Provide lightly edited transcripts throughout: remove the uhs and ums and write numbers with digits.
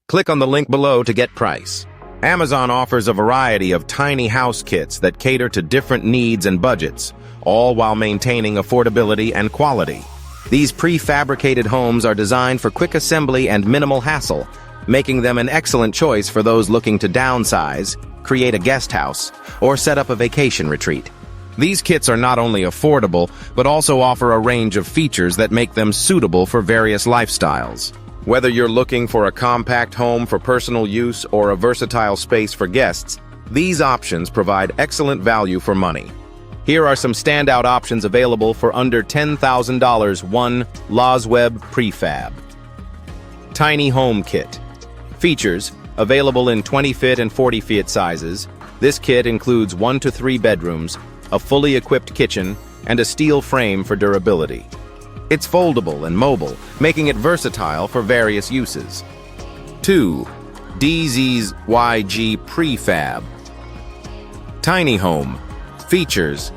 Click on the link below to get price. Amazon offers a variety of tiny house kits that cater to different needs and budgets, all while maintaining affordability and quality. These prefabricated homes are designed for quick assembly and minimal hassle, making them an excellent choice for those looking to downsize, create a guest house, or set up a vacation retreat. These kits are not only affordable, but also offer a range of features that make them suitable for various lifestyles. Whether you're looking for a compact home for personal use or a versatile space for guests, these options provide excellent value for money. Here are some standout options available for under $10,000. 1. Losweb Prefab Tiny Home Kit. Features: available in 20-foot and 40-foot sizes. This kit includes 1 to 3 bedrooms, a fully equipped kitchen, and a steel frame for durability. It's foldable and mobile, making it versatile for various uses. 2. DZYG Prefab Tiny Home. Features: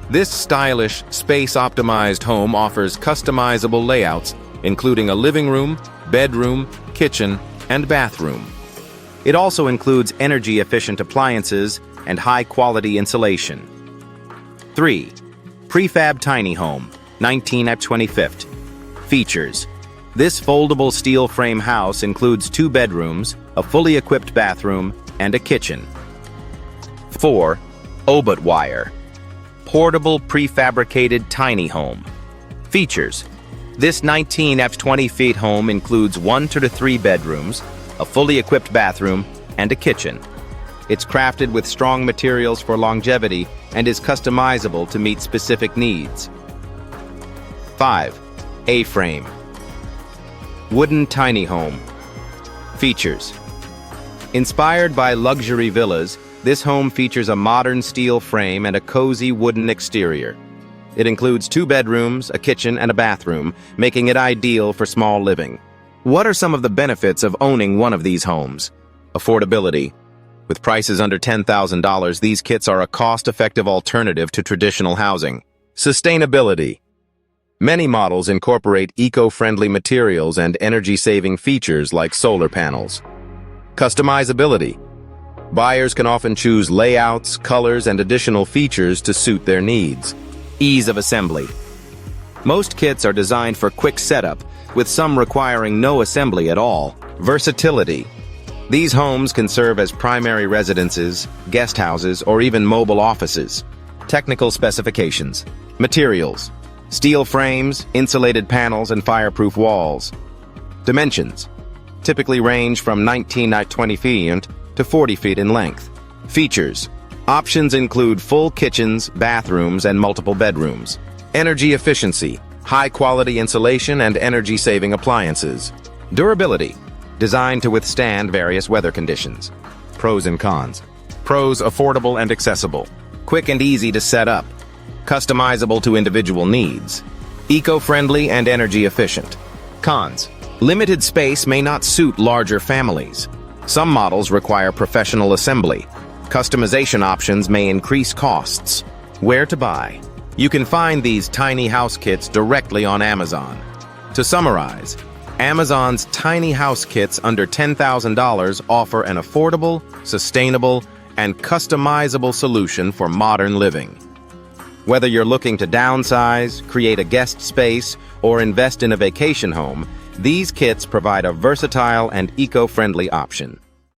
this stylish, space-optimized home offers customizable layouts, including a living room, bedroom, kitchen, and bathroom. It also includes energy-efficient appliances and high-quality insulation. 3. Prefab Tiny Home 19x25. Features: this foldable steel frame house includes 2 bedrooms, a fully equipped bathroom, and a kitchen. 4. Obit Wire Portable Prefabricated Tiny Home. Features: this 19x20 home includes 1 to 3 bedrooms, a fully equipped bathroom, and a kitchen. It's crafted with strong materials for longevity and is customizable to meet specific needs. 5. A-Frame Wooden Tiny Home. Features: inspired by luxury villas, this home features a modern steel frame and a cozy wooden exterior. It includes 2 bedrooms, a kitchen, and a bathroom, making it ideal for small living. What are some of the benefits of owning one of these homes? Affordability. With prices under $10,000, these kits are a cost-effective alternative to traditional housing. Sustainability. Many models incorporate eco-friendly materials and energy-saving features like solar panels. Customizability. Buyers can often choose layouts, colors, and additional features to suit their needs. Ease of assembly. Most kits are designed for quick setup, with some requiring no assembly at all. Versatility. These homes can serve as primary residences, guest houses, or even mobile offices. Technical specifications. Materials: steel frames, insulated panels, and fireproof walls. Dimensions: typically range from 19x20 feet to 40 feet in length. Features: options include full kitchens, bathrooms, and multiple bedrooms. Energy efficiency: high-quality insulation and energy-saving appliances. Durability: designed to withstand various weather conditions. Pros and cons. Pros: affordable and accessible. Quick and easy to set up. Customizable to individual needs. Eco-friendly and energy efficient. Cons: limited space may not suit larger families. Some models require professional assembly. Customization options may increase costs. Where to buy? You can find these tiny house kits directly on Amazon. To summarize, Amazon's tiny house kits under $10,000 offer an affordable, sustainable, and customizable solution for modern living. Whether you're looking to downsize, create a guest space, or invest in a vacation home, these kits provide a versatile and eco-friendly option.